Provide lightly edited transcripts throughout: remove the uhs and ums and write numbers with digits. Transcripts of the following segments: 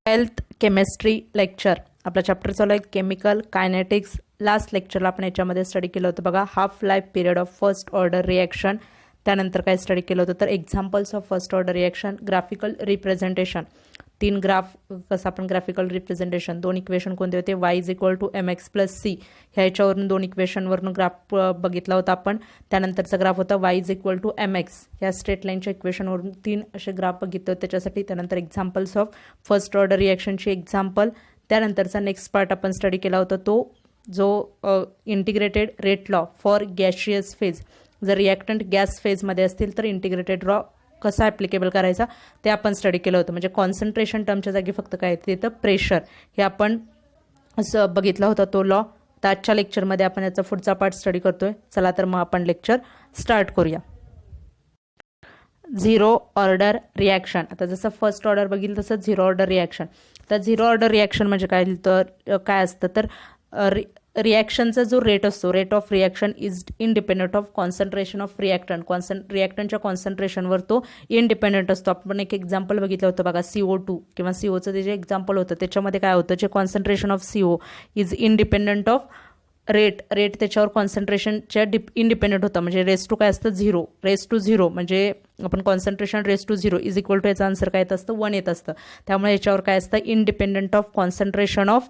Health chemistry lecture आपला chapter चालू आहे केमिकल कायनेटिक्स. लास्ट लेक्चरला आपण याच्यामध्ये स्टडी केलं होतं बघा, half life period of first order reaction. त्यानंतर काय स्टडी केलं होतं तर examples of first order reaction, graphical representation, 3 graph कसं आपण ग्राफिकल रिप्रेझेंटेशन, 2 इक्वेशन कोणते होते y is equal to mx plus C, ह्याच्यावरून 2 इक्वेशनवरून ग्राफ बघितला होता आपण. त्यानंतरचा ग्राफ होता y is equal to mx, ह्या स्ट्रेट लाईनच्या इक्वेशनवरून 3 असे ग्राफ बघितले होते त्याच्यासाठी. त्यानंतर एक्झाम्पल्स ऑफ फर्स्ट ऑर्डर रिॲक्शनची एक्झाम्पल. त्यानंतरचा नेक्स्ट पार्ट आपण स्टडी केला होता तो जो integrated rate law for gaseous phase. जर रिॲक्टंट गॅस फेजमध्ये असतील तर इंटिग्रेटेड लॉ कसा ॲप्लिकेबल करायचा ते आपण स्टडी केलं होतं. म्हणजे कॉन्सन्ट्रेशन टर्मच्या जागी फक्त काय येते तर प्रेशर, हे आपण असं बघितला होता तो लॉ. तर आजच्या लेक्चरमध्ये आपण याचा पुढचा पार्ट स्टडी करतोय. चला तर मग आपण लेक्चर स्टार्ट करूया. Zero order reaction. आता जसं फर्स्ट ऑर्डर बघितलं तसं झिरो ऑर्डर रिॲक्शन. तर झिरो ऑर्डर रिॲक्शन म्हणजे काय असतं तर रिॲक्शनचा जो रेट असतो, rate of reaction is independent of concentration of reactant. रिॲक्टंटच्या कॉन्सन्ट्रेशनवर तो इंडिपेंडंट असतो. आपण एक एक्झाम्पल बघितलं होतं बघा, CO2 किंवा COचं ते जे एक्झाम्पल होतं त्याच्यामध्ये काय होतं, जे concentration of CO is independent of rate त्याच्यावर कॉन्सन्ट्रेशनच्या इंडिपेंडंट होतं. म्हणजे रेस टू काय असतं झिरो, रेस टू झिरो म्हणजे आपण concentration raise to zero is equal to याचा आन्सर काय येत असतं 1 येत असतं. त्यामुळे याच्यावर काय असतं independent of concentration of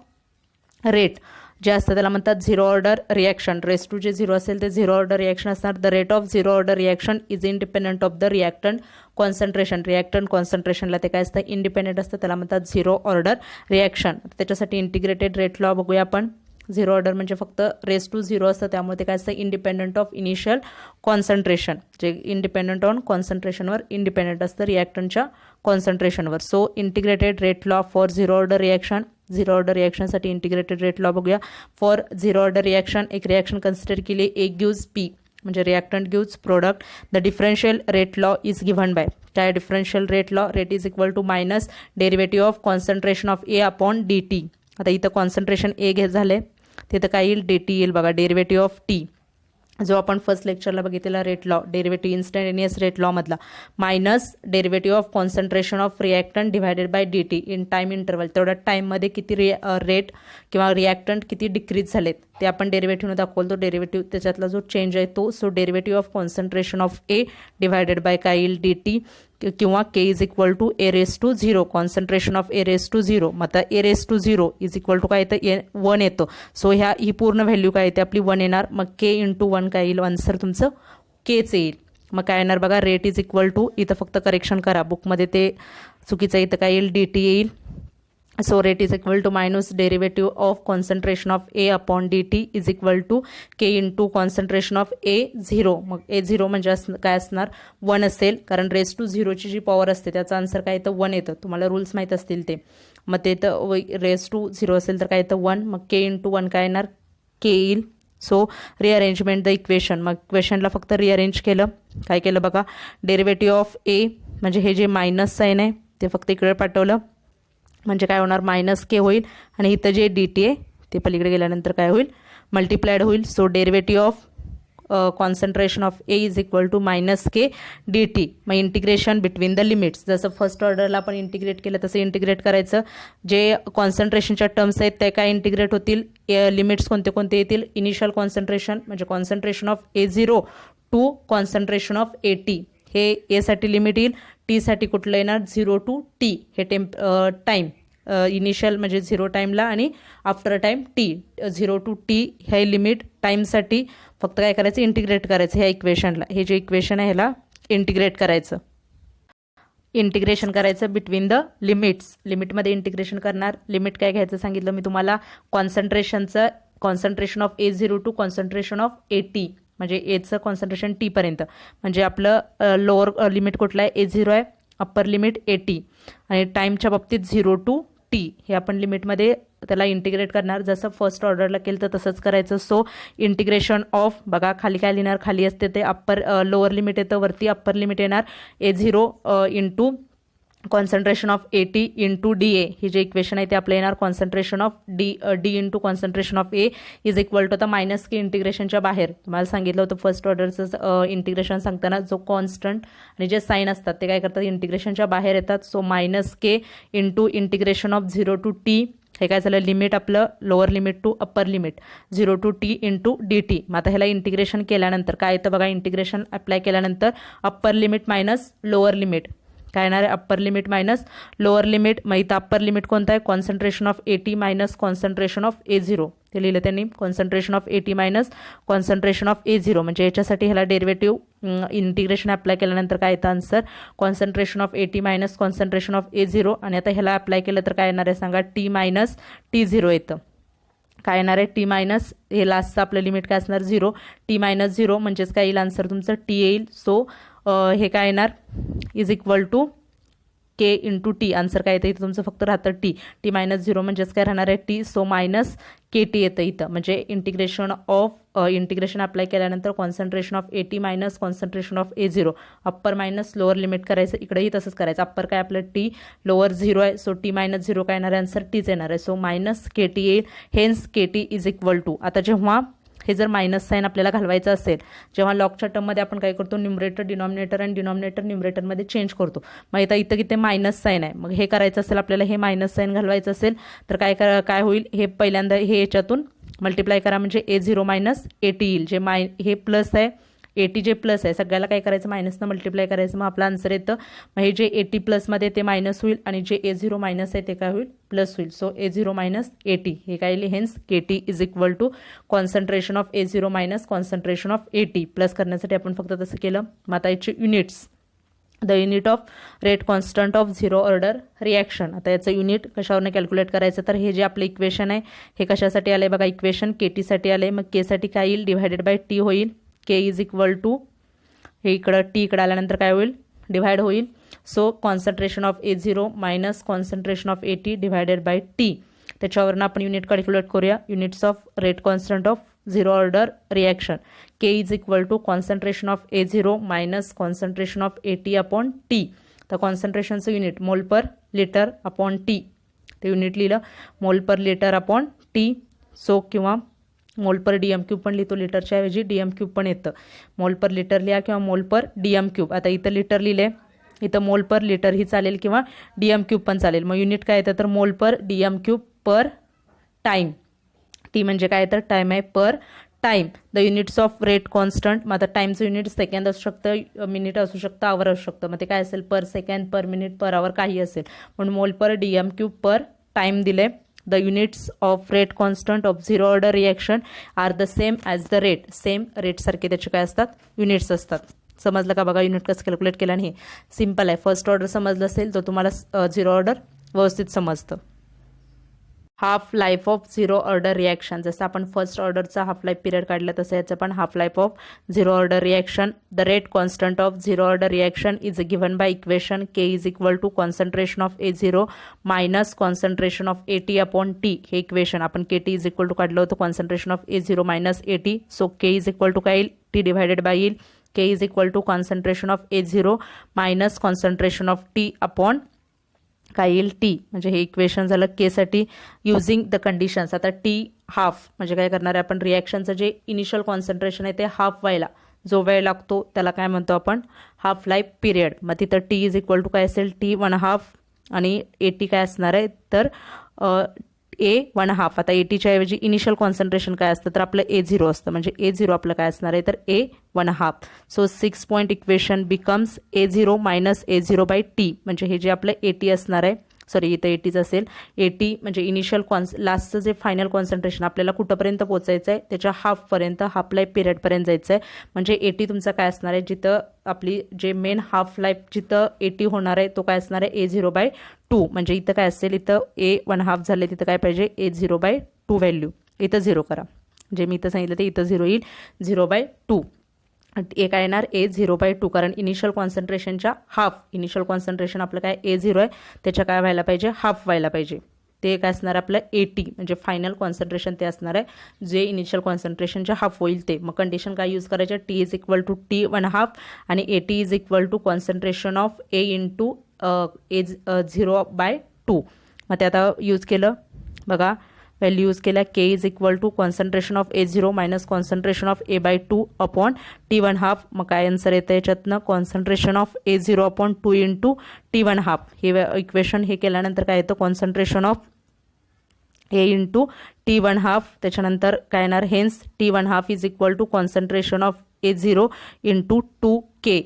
rate जे असतं त्याला म्हणतात zero order reaction. Raise to जे झिरो असेल ते झिरो ऑर्डर रिॲक्शन असणार. The rate of zero order reaction is independent of the reactant concentration. Reactant कॉन्सन्ट्रेशनला ते काय असतं इंडिपेंडंट असतं, त्याला म्हणतात झिरो ऑर्डर रिॲक्शन. त्याच्यासाठी इंटिग्रेटेड रेट लॉ बघूया आपण. झिरो ऑर्डर म्हणजे फक्त रेस टू झिरो असतं, त्यामुळे ते काय असतं इंडिपेंडंट ऑफ इनिशियल कॉन्सन्ट्रेशन, जे इंडिपेंडंट ऑन कॉन्सन्ट्रेशनवर इंडिपेंडंट असतं रिॲक्टंटच्या कॉन्सन्ट्रेशनवर. So integrated rate law for zero order reaction. Zero order रिॲक्शनसाठी इंटिग्रेटेड रेट लॉ बघूया. फॉर झिरो ऑर्डर रिॲक्शन एक रिॲक्शन कन्सिडर केली, ए गिव्ज पी म्हणजे reactant gives product. The differential rate law is given by काय differential rate law, rate is equal to minus derivative of concentration of A upon D T. आता इथं concentration ए घे झाले, तिथं काय येईल डी टी येईल बघा, डेरिव्हेटिव्ह ऑफ टी जो आपण फर्स्ट लेक्चरला बघितलेला rate law, derivative instantaneous rate लॉमधला, minus derivative of concentration of reactant divided by D T in time interval. तेवढ्या टाईममध्ये किती रेट किंवा रिॲक्टंट किती डिक्रीज झालेत ते आपण डेरिव्हेटिव्हनं दाखवतो. डेरिव्हेटिव्ह त्याच्यातला जो चेंज आहे तो. So derivative of concentration of A divided by काय येईल डी टी किंवा K is equal to A raise to zero, concentration of A raise to zero. मग आता A raise to zero is equal to काय येतं 1 येतो. So ही पूर्ण value काय येते आपली 1 येणार. मग के इंटू 1 काय येईल आन्सर तुमचं केच येईल. मग काय येणार बघा, रेट इज इक्वल टू, इथं फक्त करेक्शन करा बुकमध्ये ते चुकीचं, इथं काय येईल डी टी येईल. So rate is equal to minus derivative of concentration of A upon D T is equal to K into concentration of A zero. मग ए झिरो म्हणजे काय असणार 1 असेल, कारण रेस टू झिरोची जी पॉवर असते त्याचा आन्सर काय येतं 1 येतं. तुम्हाला रूल्स माहीत असतील ते. मग ते तर रेस टू झिरो असेल तर काय येतं 1. मग के इंटू 1 काय येणार के येईल. So rearrangement the equation. मग इक्वेशनला फक्त रिअरेंज केलं, काय केलं बघा, डेरिव्हेटिव्ह ऑफ ए म्हणजे हे जे मायनस साईन आहे ते फक्त इकडे पाठवलं म्हणजे काय होणार मायनस के होईल. आणि इथं जे डी टी आहे ते पलीकडे गेल्यानंतर काय होईल मल्टिप्लाइड होईल. So derivative of concentration of A is equal to minus K D T. मग इंटिग्रेशन बिटवीन द लिमिट्स, जसं फर्स्ट ऑर्डरला आपण इंटिग्रेट केलं तसं इंटिग्रेट करायचं. जे कॉन्सन्ट्रेशनच्या टर्म्स आहेत ते काय इंटिग्रेट होतील, लिमिट्स कोणते कोणते येतील, इनिशियल कॉन्सन्ट्रेशन म्हणजे concentration of A zero to concentration of A T, हे एसाठी लिमिट येईल. टीसाठी कुठलं येणार 0 टू टी, हे टाईम इनिशियल म्हणजे 0 टाईमला आणि after time T, 0 to T हे लिमिट टाईमसाठी फक्त काय करायचं इंटिग्रेट करायचं ह्या इक्वेशनला. हे जे इक्वेशन आहे ह्याला इंटिग्रेट करायचं, इंटिग्रेशन करायचं बिटवीन द लिमिट्स. लिमिटमध्ये इंटिग्रेशन करणार. लिमिट काय घ्यायचं सांगितलं मी तुम्हाला, कॉन्सन्ट्रेशनचं concentration of A zero to concentration of A T म्हणजे एचं कॉन्सन्ट्रेशन टीपर्यंत. म्हणजे आपलं लोअर लिमिट कुठलं आहे ए झिरो आहे, अप्पर लिमिट ए टी, आणि टाईमच्या बाबतीत 0 टू टी हे आपण लिमिटमध्ये त्याला इंटिग्रेट करणार. जसं फर्स्ट ऑर्डरला केलं तर तसंच करायचं. सो इंटिग्रेशन ऑफ बघा खाली काय लिहिणार, खाली असते ते अप्पर लोअर लिमिट येतं, वरती अप्पर लिमिट येणार A zero into concentration of AT into DA ही जे इक्वेशन आहे ते आपलं येणार concentration of D into concentration of A is equal to आता मायनस के इंटिग्रेशनच्या बाहेर तुम्हाला सांगितलं होतं फर्स्ट ऑर्डरचं इंटिग्रेशन सांगताना जो कॉन्स्टंट आणि जे साईन असतात ते काय करतात इंटिग्रेशनच्या बाहेर येतात. So minus K into integration of 0 to T हे काय झालं लिमिट आपलं lower limit to upper limit 0 to T into DT. मग आता ह्याला इंटिग्रेशन केल्यानंतर काय येतं बघा इंटिग्रेशन अप्लाय केल्यानंतर upper limit minus lower limit काय येणार आहे upper limit minus lower limit. मग इथं अप्पर लिमिट कोणतं आहे concentration of AT minus concentration of A0 ते लिहिलं त्यांनी concentration of AT minus concentration of A0 म्हणजे याच्यासाठी ह्याला डेरिव्हेटिव्ह इंटिग्रेशन अप्लाय केल्यानंतर काय येतं answer concentration of AT minus concentration of A0 आणि आता ह्याला अप्लाय केलं तर काय येणार आहे सांगा T मायनस T0 येतं. काय येणार आहे T मायनस हे लास्टचं आपलं लिमिट काय असणार 0 T मायनस 0 म्हणजेच काय येईल आन्सर तुमचं T येईल. सो हे काय येणार is equal to K into T answer काय येतं इथं तुमचं फक्त राहतं T मायनस 0 म्हणजेच काय राहणार आहे T. सो मायनस KT येतं इथं म्हणजे इंटिग्रेशन अप्लाय केल्यानंतर concentration of AT minus concentration of A0 upper minus lower limit करायचं इकडेही तसंच करायचं अप्पर काय आपलं T लोअर 0 आहे. सो T मायनस 0 काय येणार आहे आन्सर Tच येणार आहे. सो मायनस KT येईल hence KT is equal to आता जेव्हा हे जर मायनस साईन आपल्याला घालवायचं असेल जेव्हा लॉगच्या टर्ममध्ये आपण काय करतो न्यूमरेटर डिनॉमिनेटर आणि डिनॉमिनेटर न्यूमरेटरमध्ये चेंज करतो. मग इथं किती मायनस साईन आहे मग हे करायचं असेल आपल्याला हे मायनस साईन घालवायचं असेल तर काय होईल हे पहिल्यांदा हे याच्यातून मल्टिप्लाय करा म्हणजे A0 मायनस AT येईल जे हे प्लस आहे AT जे प्लस आहे सगळ्याला काय करायचं मायनसनं मल्टिप्लाय करायचं मग आपलं आन्सर येतं. मग हे जे AT प्लसमध्ये ते मायनस होईल आणि जे A0 मायनस आहे ते काय होईल प्लस होईल. सो A0 मायनस AT हे काय येईल hence KT is equal to concentration of A0 minus concentration of AT plus करण्यासाठी आपण फक्त तसं केलं. मग आता याचे units the unit of rate constant of 0 order reaction आता याचं युनिट कशावरनं कॅल्क्युलेट करायचं तर हे जे आपलं इक्वेशन आहे हे कशासाठी आलं आहे बघा इक्वेशन KT आलं आहे. मग केसाठी काय येईल डिवायडेड बाय T होईल के इज इक्वल टू हे इकडं T इकडं आल्यानंतर काय होईल डिवाइड होईल. So concentration of A0 minus concentration of AT divided by T त्याच्यावरनं आपण युनिट कॅल्क्युलेट करूया. Units of rate constant of 0 order reaction K is equal to concentration of A0 minus concentration of AT upon T. तर कॉन्सन्ट्रेशनचं unit mole per litre upon T ते unit लिहिलं mole per litre upon T. So किंवा mole per DM cube पण लिहितो लिटरच्या ऐवजी DM cube पण येतं मोल पर लिटर लिहा किंवा मोल पर DM क्यूब. आता इथं लिटर लिहिले इथं मोल पर लिटर ही चालेल किंवा DM क्यूब पण चालेल. मग युनिट काय येतं तर mole per DM cube per time T म्हणजे काय तर टाईम आहे per time. The units of rate constant मग आता टाईमचं युनिट सेकंद असू शकतं मिनिट असू शकतं आवर असू शकतं मग ते काय असेल पर second per minute per hour काही असेल म्हणून mole per DM cube per time दिले. The units of rate constant of 0 order reaction are the same as the rate same रेटसारखे त्याचे काय असतात युनिट्स असतात. समजलं का बघा युनिट कसं कॅल्क्युलेट केलं आणि हे सिम्पल आहे. फर्स्ट ऑर्डर समजलं असेल तर तुम्हाला 0 ऑर्डर व्यवस्थित समजतं. Half life of 0 order reaction जसं आपण फर्स्ट ऑर्डरचा हाफ लाईफ पिरियड काढला तसं याचं पण half life of 0 order reaction. The rate constant of 0 order reaction is given by equation k is equal to concentration of A0 minus concentration of AT upon T. हे equation आपण KT is equal to काढलं होतं concentration of A0 minus AT. So k is equal to काय येईल T divided by येईल k is equal to concentration of A0 minus concentration of T upon काय येईल T म्हणजे हे इक्वेशन झालं केसाठी युझिंग द कंडिशन्स. आता T हाफ म्हणजे काय करणार आहे आपण रिॲक्शनचं जे इनिशियल कॉन्सन्ट्रेशन आहे ते हाफ व्हायला जो वेळ लागतो त्याला काय म्हणतो आपण हाफ लाईफ पिरियड. मग तिथं T इज इक्वल टू काय असेल T 1/2 आणि AT काय असणार आहे तर A 1/2. आता ATच्या ऐवजी इनिशियल कॉन्सन्ट्रेशन काय असतं तर आपलं A0 असतं म्हणजे A0 आपलं काय असणार आहे तर A 1/2. So 6 point equation becomes A0 minus A0 by T म्हणजे हे जे आपलं AT असणार आहे सॉरी इथं ATच असेल AT म्हणजे इनिशियल लास्टचं जे फायनल कॉन्सन्ट्रेशन आपल्याला कुठंपर्यंत पोचायचं आहे त्याच्या हाफपर्यंत हाफ लाईफ पिरियडपर्यंत जायचं आहे म्हणजे AT तुमचा काय असणार आहे जिथं आपली जे मेन हाफ लाईफ जिथं AT होणार आहे तो काय असणार आहे A0 बाय 2 म्हणजे इथं काय असेल इथं A 1/2 झाले तिथं काय पाहिजे A0 बाय 2 व्हॅल्यू इथं 0 करा जे मी इथं सांगितलं ते इथं 0 येईल 0 बाय 2. ए काय येणार A0 बाय 2 कारण इनिशियल कॉन्सन्ट्रेशनच्या हाफ इनिशियल कॉन्सन्ट्रेशन आपलं काय A0 आहे त्याच्या काय व्हायला पाहिजे हाफ व्हायला पाहिजे ते काय असणार आपलं AT म्हणजे फायनल कॉन्सन्ट्रेशन ते असणार आहे जे इनिशियल कॉन्सन्ट्रेशनच्या हाफ होईल ते. मग कंडिशन काय यूज करायचं T is equal to T 1/2 आणि AT is equal to concentration of A into A0/2. मग ते आता यूज केलं बघा, व्हॅल्यू यूज केल्या k is equal to concentration of A0 minus concentration of A/2 upon T1/2. मग काय आन्सर येतं याच्यातनं, concentration of A0 upon 2 into T1/2. हे इक्वेशन हे केल्यानंतर काय येतं, concentration of A into T1/2. त्याच्यानंतर काय येणार, hence T1/2 is equal to concentration of A0 into 2K.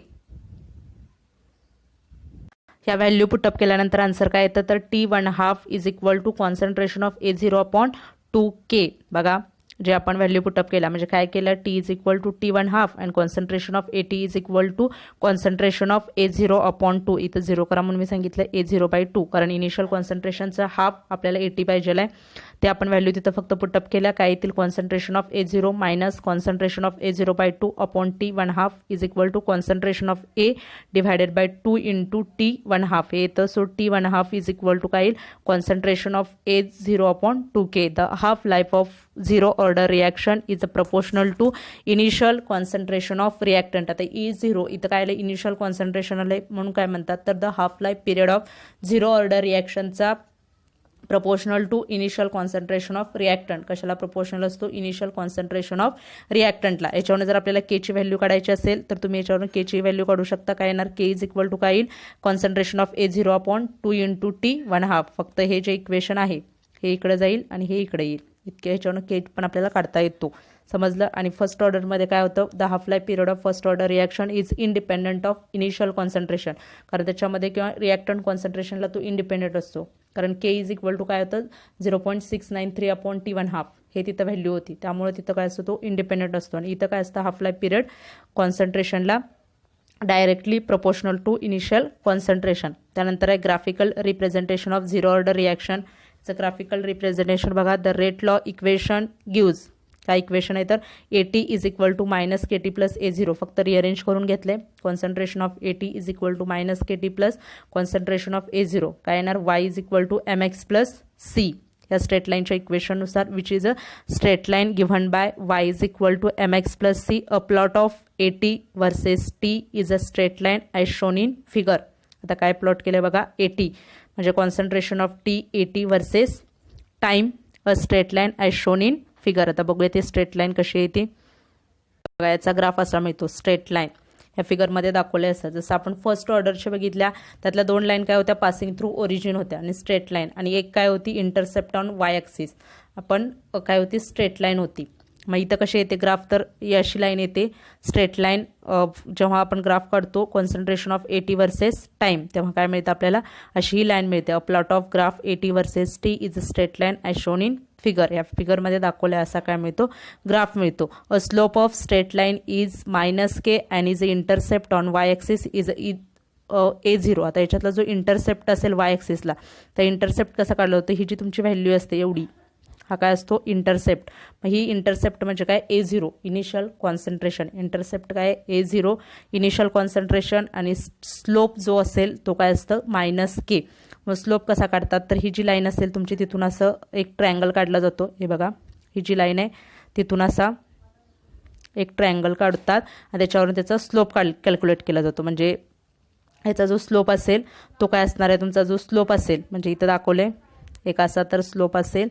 ह्या व्हॅल्यू पुटअप केल्यानंतर आन्सर काय येतं, तर T1/2 is equal to concentration of A0 upon 2K. बघा, जे आपण व्हॅल्यू पुटअप केला म्हणजे काय केलं, T is equal to T1/2 and concentration of AT is equal to concentration of A0 upon 2. इथं 0 करा म्हणून मी सांगितलं A0/2, कारण इनिशियल कॉन्सन्ट्रेशनचा हाफ आपल्याला AT पाहिजे आहे. ते आपण व्हॅल्यू तिथं फक्त पुटअप केल्या. काय येतील, concentration of A0 minus concentration of A0/2 upon T1/2 is equal to concentration of A divided by 2 into T1/2 हे येतं. So T1/2 is equal to काय येईल, concentration of A0 upon 2K. The half life of zero order reaction is proportional to initial concentration of reactant. आता E0 इथं काय आलं, initial concentration आलं म्हणून काय म्हणतात, तर the half life period of zero order रिॲक्शनचा proportional to initial concentration of reactant. कशाला प्रपोर्शनल असतो, इनिशियल कॉन्सन्ट्रेशन ऑफ रिॲक्टंटला. याच्यावरून जर आपल्याला केची व्हॅल्यू काढायची असेल तर तुम्ही याच्यावरून केची व्हॅल्यू काढू शकता. काय येणार, के इज इक्वल टू काय येईल, concentration of A0 upon 2 into T1/2. फक्त हे जे इक्वेशन आहे हे इकडे जाईल आणि हे इकडे येईल. इतके ह्याच्यावरून के पण आपल्याला काढता येतो. समजलं. आणि फर्स्ट ऑर्डरमध्ये काय होतं, the half life period of first order reaction is independent of initial concentration. कारण त्याच्यामध्ये किंवा रिॲक्टंट कॉन्सन्ट्रेशनला तो इंडिपेंडंट असतो. कारण के इज इक्वल टू काय होतं, 0.693 अपॉन T1/2 हे तिथं व्हॅल्यू होती. त्यामुळे तिथं काय असतो, तो इंडिपेंडंट असतो. आणि इथं काय असतं, हाफ लाईफ पिरियड कॉन्सन्ट्रेशनला directly proportional to initial concentration. त्यानंतर आहे graphical representation of zero order reaction. Graphical representation बघा, the rate law equation gives. काय इक्वेशन आहे, तर AT is equal to minus KT plus A0. फक्त रिअरेंज करून घेतले. Concentration of AT is equal to minus KT plus concentration of A0. काय येणार, Y is equal to MX plus C. या straight लाईनच्या इक्वेशननुसार which is a straight line given by Y is equal to MX plus C. A plot of AT versus T is a straight line as shown in figure. आता काय plot केलं बघा, AT म्हणजे concentration of T AT versus time, a straight line as shown in figure. आता बघूया ते straight line कशी येते. बघा, याचा ग्राफ असा मिळतो, स्ट्रेट लाईन ह्या फिगरमध्ये दाखवले असतात. जसं आपण फर्स्ट ऑर्डरच्या बघितल्या, त्यातल्या 2 लाईन काय होत्या, पासिंग थ्रू ओरिजिन होत्या आणि स्ट्रेट लाईन, आणि एक काय होती, इंटरसेप्ट ऑन Y ॲक्सिस. आपण काय होती, स्ट्रेट लाईन होती. मग इथं कशी येते ग्राफ, तर अशी लाईन येते स्ट्रेट लाईन. जेव्हा आपण ग्राफ काढतो concentration of AT versus time, तेव्हा काय मिळतं आपल्याला, अशी ही लाईन मिळते. अ plot of graph AT versus T is a straight line as shown in figure. या फिगरमध्ये दाखवल्या असा काय मिळतो, ग्राफ मिळतो. A slope of straight line is -K and is a intercept on Y axis is A0. आता याच्यातला जो intercept असेल Y ॲक्सिसला, तर इंटरसेप्ट कसं काढलं होतं, ही जी तुमची व्हॅल्यू असते एवढी, हा काय असतो, इंटरसेप्ट. मग ही इंटरसेप्ट म्हणजे काय, A0 इनिशियल कॉन्सन्ट्रेशन. इंटरसेप्ट काय, A0 इनिशियल कॉन्सन्ट्रेशन. आणि स्लोप जो असेल तो काय असतं, -K. मग स्लोप कसा काढतात, तर ही जी लाईन असेल तुमची, तिथून असं एक ट्रायंगल काढला जातो. हे बघा, ही जी लाईन आहे तिथून असा एक ट्रायंगल काढतात आणि त्याच्यावरून त्याचा स्लोप कॅल्क्युलेट केला जातो. म्हणजे ह्याचा जो स्लोप असेल तो काय असणार आहे, तुमचा जो स्लोप असेल, म्हणजे इथं दाखवले एक असा तर स्लोप असेल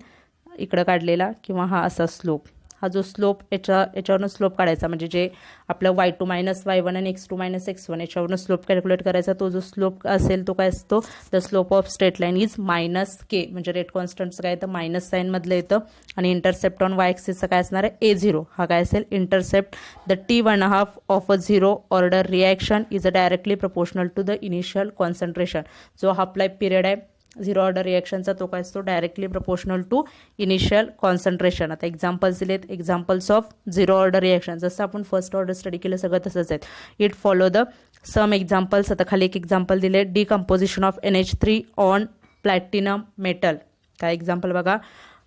इकडं काढलेला, किंवा हा असा स्लोप. हा जो स्लोप याच्यावरून स्लोप काढायचा, म्हणजे जे आपलं y2 मायनस y1 आणि x2 मायनस x1 याच्यावरून स्लोप कॅल्क्युलेट करायचा. तो जो स्लोप असेल तो काय असतो, the slope of straight line is -K. म्हणजे रेट कॉन्स्टंटचं काय येतं, मायनस साईनमधलं येतं. आणि इंटरसेप्ट ऑन Y ॲक्सिसचं काय असणार आहे, A0. हा काय असेल, intercept. The T1/2 of a zero order reaction is a directly proportional to the initial concentration. जो हाफ लाईफ पिरियड आहे झिरो ऑर्डर रिॲक्शनचा, तो काय असतो, directly proportional to initial concentration. आता एक्झाम्पल्स दिलेत, examples of zero order reaction. जसं आपण फर्स्ट ऑर्डर स्टडी केलं सगळं तसंच आहे. It follow the same examples. आता खाली एक एक्झाम्पल दिले, decomposition of NH3 on platinum metal. काय एक्झाम्पल बघा,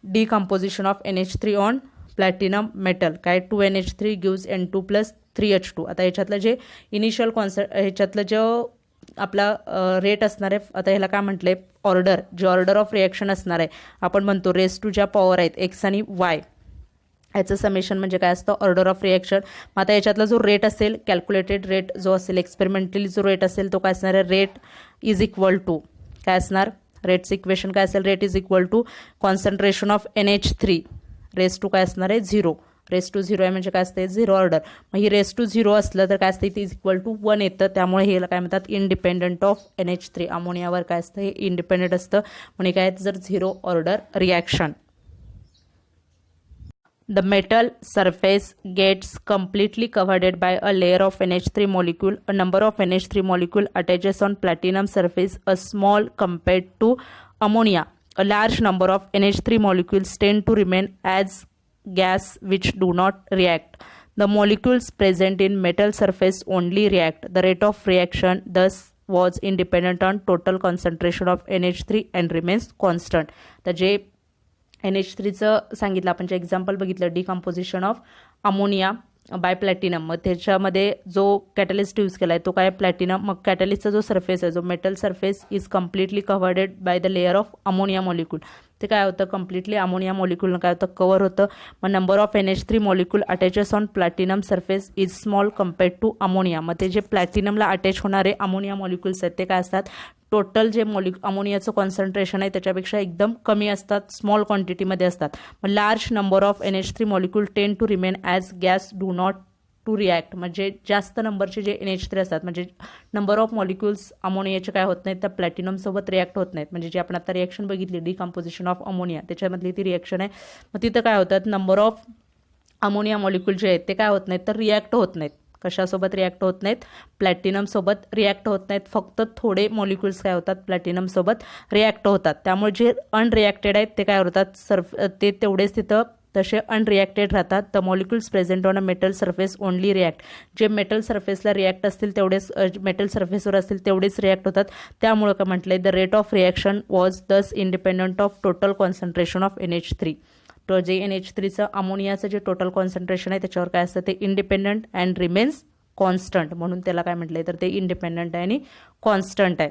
decomposition of NH3 on platinum metal. काय, 2NH3 gives N2 plus 3H2. आता ह्याच्यातलं जे इनिशियल ह्याच्यातलं जो आपला रेट असणार आहे, आता ह्याला काय म्हटलंय, ऑर्डर, जे ऑर्डर ऑफ रिॲक्शन असणार आहे, आपण म्हणतो रेस टू ज्या पॉवर आहेत X आणि Y, याचं समेशन म्हणजे काय असतं, ऑर्डर ऑफ रिॲक्शन. मग आता याच्यातला जो रेट असेल, कॅल्क्युलेटेड रेट जो असेल, एक्सपेरिमेंटली जो रेट असेल तो काय असणार आहे, रेट इज इक्वल टू काय असणार, रेटचं इक्वेशन काय असेल, rate is equal to concentration of NH3 raise to काय असणार आहे, 0. रेस टू 0 आहे म्हणजे काय असते, 0 ऑर्डर. मग ही रेस टू 0 असलं तर काय असते, इथे इज इक्वल टू 1 येतं. त्यामुळे हे काय म्हणतात, इंडिपेंडंट ऑफ NH3. अमोनियावर काय असतं, हे इंडिपेंडंट असतं. म्हणजे काय जर 0 order reaction. The metal surface gets completely covered by a layer of NH3 molecule. A number of NH3 molecule attaches on platinum surface, a small compared to ammonia. A large number of NH3 molecules tend to remain as gas which do not react. The molecules present in metal surface only react. The rate of reaction thus was independent on total concentration of NH3 and remains constant. तर जे NH3चं सांगितलं आपण, जे example बघितलं, decomposition of ammonia bye platinum. मग त्याच्यामध्ये जो catalyst use केला आहे तो काय, प्लॅटिनम. मग कॅटलिस्टचा जो सरफेस आहे, जो metal surface is completely covered by the layer of ammonia molecule. ते काय होतं, कम्प्लिटली अमोनिया मॉलिक्यूलनं काय होतं, कव्हर होतं. मग number of NH3 molecule attaches on platinum surface is small compared to ammonia. मग ते जे प्लॅटिनमला अटॅच होणारे अमोनिया मॉलिक्यूल्स आहेत ते काय असतात, टोटल जे अमोनियाचं कॉन्सन्ट्रेशन आहे त्याच्यापेक्षा एकदम कमी असतात, स्मॉल क्वांटिटीमध्ये असतात. मग large number of NH3 molecule tend to remain as gas do not to react. म्हणजे जास्त नंबरचे जे NH3 असतात, म्हणजे नंबर ऑफ मॉलिक्युल्स अमोनियाचे काय होत नाहीत, त्या प्लॅटिनमसोबत रिॲक्ट होत नाहीत. म्हणजे जे आपण आता रिॲक्शन बघितली, डिकम्पोजिशन ऑफ अमोनिया, त्याच्यामधली ती रिॲक्शन आहे. मग तिथं काय होतात, नंबर ऑफ अमोनिया मॉलिक्यूल जे आहेत ते काय होत नाहीत, तर रिॲक्ट होत नाहीत. कशासोबत रिॲक्ट होत नाहीत, प्लॅटिनमसोबत रिॲक्ट होत नाहीत. फक्त थोडे मॉलिक्युल्स काय होतात, प्लॅटिनमसोबत रिॲक्ट होतात. त्यामुळे जे अनरिॲक्टेड आहेत ते काय होतात, ते तेवढेच तिथं तसे अनरिॲक्टेड राहतात. The molecules present on a metal surface only react. जे मेटल सरफेसला रिॲक्ट असतील तेवढेच, मेटल सरफेसवर असतील तेवढेच रिॲक्ट होतात. त्यामुळे काय म्हटलंय, the rate of reaction was thus independent of total concentration of NH3. तो जे NH3चं अमोनियाचं जे टोटल कॉन्सन्ट्रेशन आहे त्याच्यावर काय असतं, ते इंडिपेंडंट अँड रिमेन्स कॉन्स्टंट. म्हणून त्याला काय म्हटलंय, तर ते इंडिपेंडंट आहे आणि कॉन्स्टंट आहे.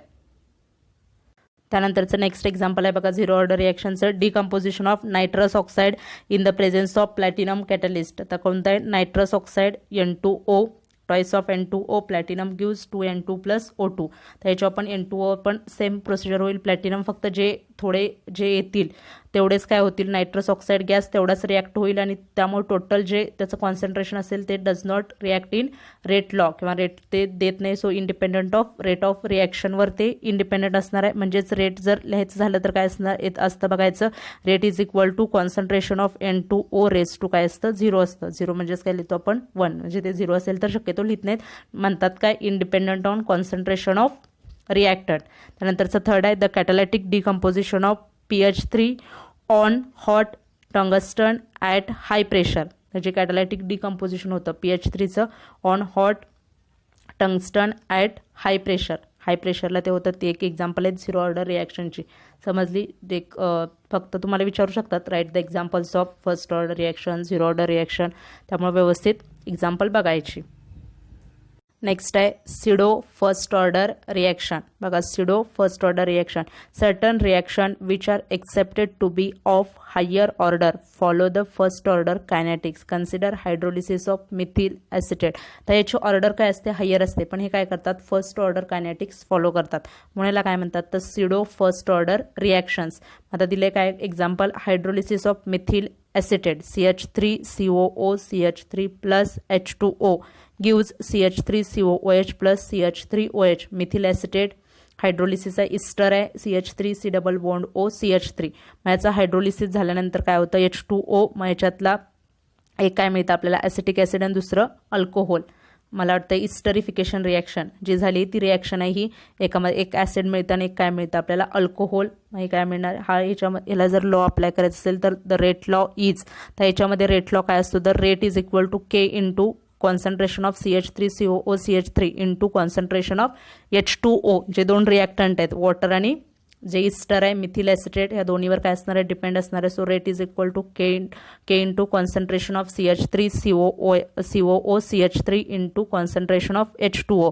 त्यानंतरचं नेक्स्ट एक्झाम्पल आहे बघा, 0 ऑर्डर रिॲक्शनचं, decomposition of nitrous oxide in the presence of platinum catalyst. तर कोणतं आहे, nitrous oxide N2O, twice of N2O, platinum gives 2N2 plus O2. तर याच्यावर पण N2O पण सेम प्रोसिजर होईल. प्लॅटिनम फक्त जे थोडे जे येतील तेवढेच काय होतील, नायट्रस ऑक्साईड गॅस तेवढाच रिॲक्ट होईल आणि त्यामुळे टोटल जे त्याचं कॉन्सन्ट्रेशन असेल ते does not react in rate law किंवा रेट ते देत नाही. So independent of rate of रिॲक्शनवर ते इंडिपेंडंट असणार आहे. म्हणजेच रेट जर लिहायचं झालं तर काय असणार येत असतं बघायचं, rate is equal to concentration of N2O raise to काय असतं, 0 असतं. 0 म्हणजेच काय लिहितो आपण 1, म्हणजे ते 0 असेल तर शक्यतो लिहित नाहीत. म्हणतात काय, independent on concentration of reactant. त्यानंतरचं थर्ड आहे, the catalytic decomposition of PH3 on hot tungsten at high pressure. म्हणजे कॅटॅलिटिक डिकम्पोजिशन होतं PH3चं on hot tungsten at high pressure. High प्रेशरला ते होतं. ते एक एक्झाम्पल आहेत 0 ऑर्डर रिॲक्शनची. समजली, ते फक्त तुम्हाला विचारू शकतात, write the examples of first order reaction, 0 order reaction. त्यामुळे व्यवस्थित एक्झाम्पल बघायची. नेक्स्ट आहे सिडो फर्स्ट ऑर्डर रिॲक्शन. बघा, pseudo first order reaction, certain reaction which are expected to be of higher order follow the first order kinetics. Consider hydrolysis of methyl acetate. तर याची order काय असते, higher असते, पण हे काय करतात, फर्स्ट ऑर्डर कायनेटिक्स फॉलो करतात. म्हणून याला काय म्हणतात, तर सिडो फर्स्ट ऑर्डर रिॲक्शन्स. आता दिले काय example, hydrolysis of methyl acetate CH3COO CH3 plus H2O gives CH3COOH plus CH3OH. Methyl acetate hydrolysis आहे, इस्टर आहे, CH3 C double bond O CH3. मग याचा हायड्रोलिसिस झाल्यानंतर काय होतं, H2O. मग याच्यातला एक काय मिळतं आपल्याला, ॲसिटिक ॲसिड आणि दुसरं अल्कोहोल. मला वाटतं इस्टरिफिकेशन रिॲक्शन जी झाली ती रिॲक्शन आहे ही. एकामध्ये एक ॲसिड मिळतं आणि एक काय मिळतं आपल्याला, अल्कोहोल. मग हे काय मिळणार, ह्याला जर लॉ अप्लाय करायचं असेल तर द रेट लॉ इज. तर याच्यामध्ये रेट लॉ काय असतो, the rate is equal to K into concentration of CH3COO CH3 into concentration of H2O. जे दोन रिॲक्टंट आहेत, वॉटर आणि जे इस्टर आहे मिथिल ॲसिटेट, ह्या दोन्हीवर काय असणार आहे, डिपेंड असणार आहे. So rate is equal to K into concentration of CH3COO CH3 into concentration of H2O.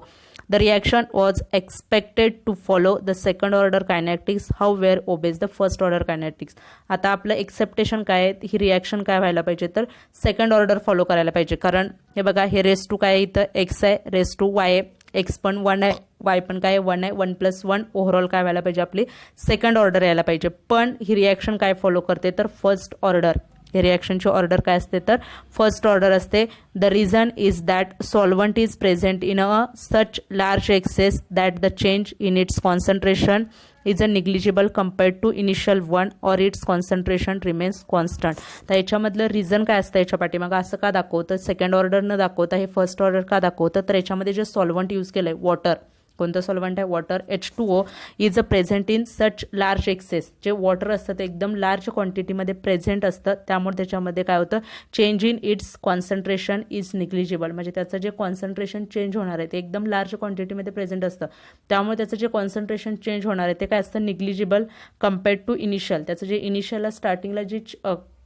The reaction was expected to follow the second order kinetics however obeys the first order kinetics. आता आपलं acceptation काय आहे, ही reaction काय व्हायला पाहिजे तर second order follow करायला पाहिजे. कारण हे बघा हे रेस टू काय इथं एक्स आहे, रेस टू वाय आहे, एक्स पण 1 आहे, वाय पण काय 1 आहे, 1+1 ओव्हरऑल काय व्हायला पाहिजे आपली सेकंड ऑर्डर यायला पाहिजे. पण ही रिॲक्शन काय फॉलो करते तर फर्स्ट ऑर्डर. हे रिॲक्शनची ऑर्डर काय असते तर फर्स्ट ऑर्डर असते. The reason is that solvent is present in a such large excess that the change in its concentration is a negligible compared to initial 1 और it's concentration remains constant. तर याच्यामधलं reason काय असतं याच्या पाठीमागं असं का दाखवतं, सेकंड ऑर्डर न दाखवता हे फर्स्ट ऑर्डर का दाखवतं तर याच्यामध्ये जे सॉल्वंट यूज केलंय वॉटर, कोणतं सॉल्वंट आहे water, H2O is a present in such large access. जे वॉटर असतं ते एकदम लार्ज क्वांटिटीमध्ये प्रेझेंट असतं, त्यामुळे त्याच्यामध्ये काय होतं change in its concentration is negligible. म्हणजे त्याचं जे कॉन्सन्ट्रेशन चेंज होणार आहे ते एकदम लार्ज क्वांटिटीमध्ये प्रेझेंट असतं, त्यामुळे त्याचं जे कॉन्सन्ट्रेशन चेंज होणार आहे ते काय असतं निग्लिजिबल कम्पेअर्ड टू इनिशियल. त्याचं जे इनिशियलला स्टार्टिंगला जे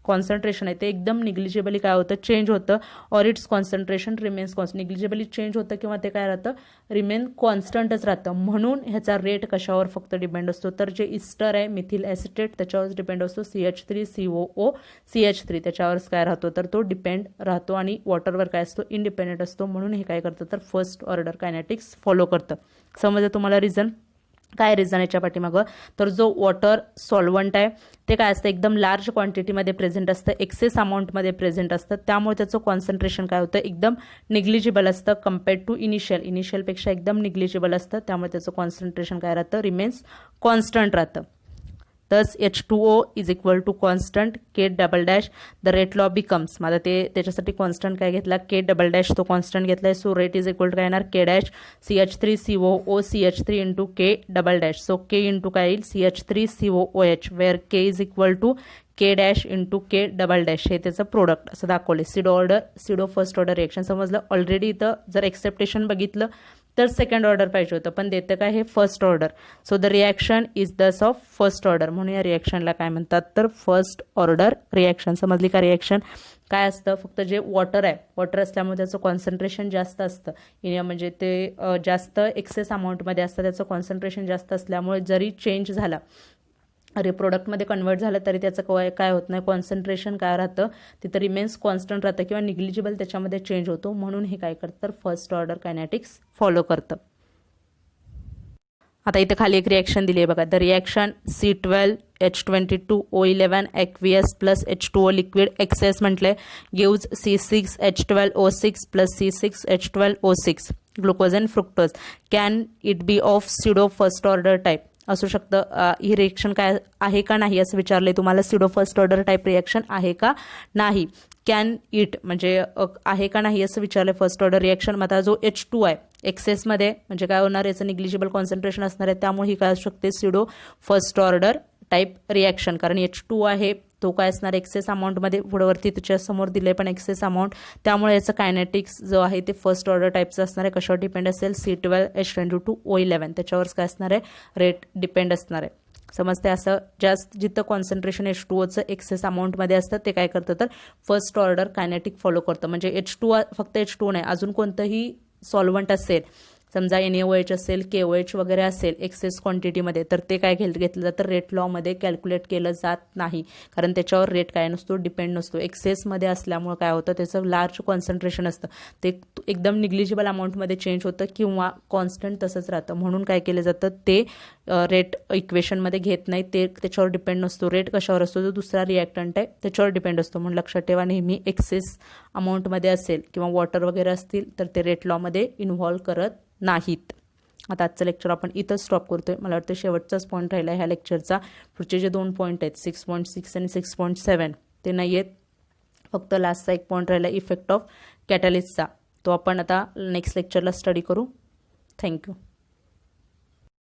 कॉन्सन्ट्रेशन आहे ते एकदम निग्लिजिबली काय होतं चेंज होतं, or its concentration remains negligibly change होतं किंवा ते काय राहतं रिमेन कॉन्स्टंटच राहतं. म्हणून ह्याचा रेट कशावर फक्त डिपेंड असतो तर जे इस्टर आहे मिथिल ॲसिटेट त्याच्यावर डिपेंड असतो, CH3COO CH3 त्याच्यावरच काय राहतो तर तो डिपेंड राहतो आणि वॉटरवर काय असतो इंडिपेंडेंट असतो. म्हणून हे काय करतं तर फर्स्ट ऑर्डर कायनेटिक्स फॉलो करतं. समजलं तुम्हाला रिझन काय रिझन याच्या पाठीमागं तर जो वॉटर सॉल्वंट आहे ते काय असतं एकदम लार्ज क्वांटिटीमध्ये प्रेझेंट असतं, एक्सेस अमाऊंटमध्ये प्रेझेंट असतं, त्यामुळे त्याचं कॉन्सन्ट्रेशन काय होतं एकदम निग्लिजिबल असतं कम्पेअर्ड टू इनिशियलपेक्षा एकदम निग्लिजिबल असतं, त्यामुळे त्याचं कॉन्सन्ट्रेशन काय राहतं रिमेन्स कॉन्स्टंट राहतं. Thus H2O is equal to constant K double dash. The rate law becomes, माझा ते त्याच्यासाठी कॉन्स्टंट काय घेतला K डबल डॅश तो कॉन्स्टंट घेतलाय, so rate is equal to काय येणार K dash CH3COO CH3 into K double dash. So K into काय येईल CH3COOH where K is equal to K dash into K double dash. हे त्याचं product असं दाखवले. सिडो फर्स्ट ऑर्डर रिएक्शन समजलं. Already इथं जर एक्सेप्टेशन बघितलं तर सेकंड ऑर्डर पाहिजे होतं, पण देतं काय हे first order. So the reaction is दस ऑफ फर्स्ट ऑर्डर, म्हणून या रिॲक्शनला काय म्हणतात तर फर्स्ट ऑर्डर रिॲक्शन. समजली का रिॲक्शन काय असतं, फक्त जे वॉटर आहे वॉटर असल्यामुळे त्याचं कॉन्सन्ट्रेशन जास्त असतं, म्हणजे ते जास्त एक्सेस अमाऊंटमध्ये असतं, त्याचं कॉन्सन्ट्रेशन जास्त असल्यामुळे जरी चेंज झाला प्रोडक्टमध्ये कन्वर्ट झालं तरी त्याचं काय होत नाही कॉन्सन्ट्रेशन काय राहतं तिथं रिमेन्स कॉन्स्टंट राहतं किंवा निग्लिजिबल त्याच्यामध्ये चेंज होतो. म्हणून हे काय करतं फर्स्ट ऑर्डर कायनेटिक्स फॉलो करतं. आता इथे खाली एक रिॲक्शन दिली आहे बघा. The reaction C12H22O11 aqueous plus H2O liquid excess म्हटलंय gives C6H12O6 plus C6H12O6 glucose and fructose. Can it be of pseudo first order type असू शकतं. ही रिएक्शन काय आहे का नाही असं विचारले तुम्हाला. सिडो फर्स्ट ऑर्डर टाईप रिएक्शन आहे का नाही. कॅन इट म्हणजे आहे का नाही असं विचारलं फर्स्ट ऑर्डर रिएक्शन. मग आता जो H2 आहे एक्सेसमध्ये म्हणजे काय होणार याचं निग्लिजिबल कॉन्सन्ट्रेशन असणार आहे, त्यामुळे ही काय असू शकते सिडो फर्स्ट ऑर्डर टाईप रिॲक्शन. कारण H2 आहे तो काय असणार एक्सेस अमाऊंटमध्ये पुढवरती तुझ्या समोर दिले पण एक्सेस अमाऊंट, त्यामुळे याचं कायनेटिक्स जो आहे ते फर्स्ट ऑर्डर टाईपचं असणार आहे. कशावर डिपेंड असेल C12H22O11 त्याच्यावर काय असणार आहे रेट डिपेंड असणार आहे. समजते. असं जास्त जिथं कॉन्सन्ट्रेशन H2Oचं एक्सेस अमाऊंटमध्ये असतं ते काय करतं तर फर्स्ट ऑर्डर कायनेटिक फॉलो करतं. म्हणजे H2 फक्त H2 नाही अजून कोणतंही सॉल्वंट असेल समजा NaOH असेल KOH वगैरे असेल एक्सेस क्वांटिटीमध्ये तर ते काय घेतलं जातं रेट लॉमध्ये कॅल्क्युलेट केलं जात नाही, कारण त्याच्यावर रेट काय नसतो डिपेंड नसतो. एक्सेसमध्ये असल्यामुळे काय होतं त्याचं लार्ज कॉन्सन्ट्रेशन असतं ते एकदम निग्लिजिबल अमाऊंटमध्ये चेंज होतं किंवा कॉन्स्टंट तसंच राहतं. म्हणून काय केलं जातं ते रेट इक्वेशनमध्ये घेत नाही, ते त्याच्यावर डिपेंड नसतो. रेट कशावर असतो जो दुसरा रिॲक्टंट आहे त्याच्यावर डिपेंड असतो. म्हणून लक्षात ठेवा नेहमी एक्सेस अमाऊंटमध्ये असेल किंवा वॉटर वगैरे असतील तर ते रेट लॉमध्ये इन्व्हॉल्व करत नाहीत. आता आजचं लेक्चर आपण इथंच स्टॉप करतोय. मला वाटतं शेवटचाच पॉईंट राहिला ह्या लेक्चरचा. पुढचे जे 2 पॉईंट आहेत 6.6 आणि 6.7 ते नाही आहेत, फक्त लास्टचा एक पॉईंट राहिला इफेक्ट ऑफ कॅटलिस्टचा, तो आपण आता नेक्स्ट लेक्चरला स्टडी करू. थँक्यू.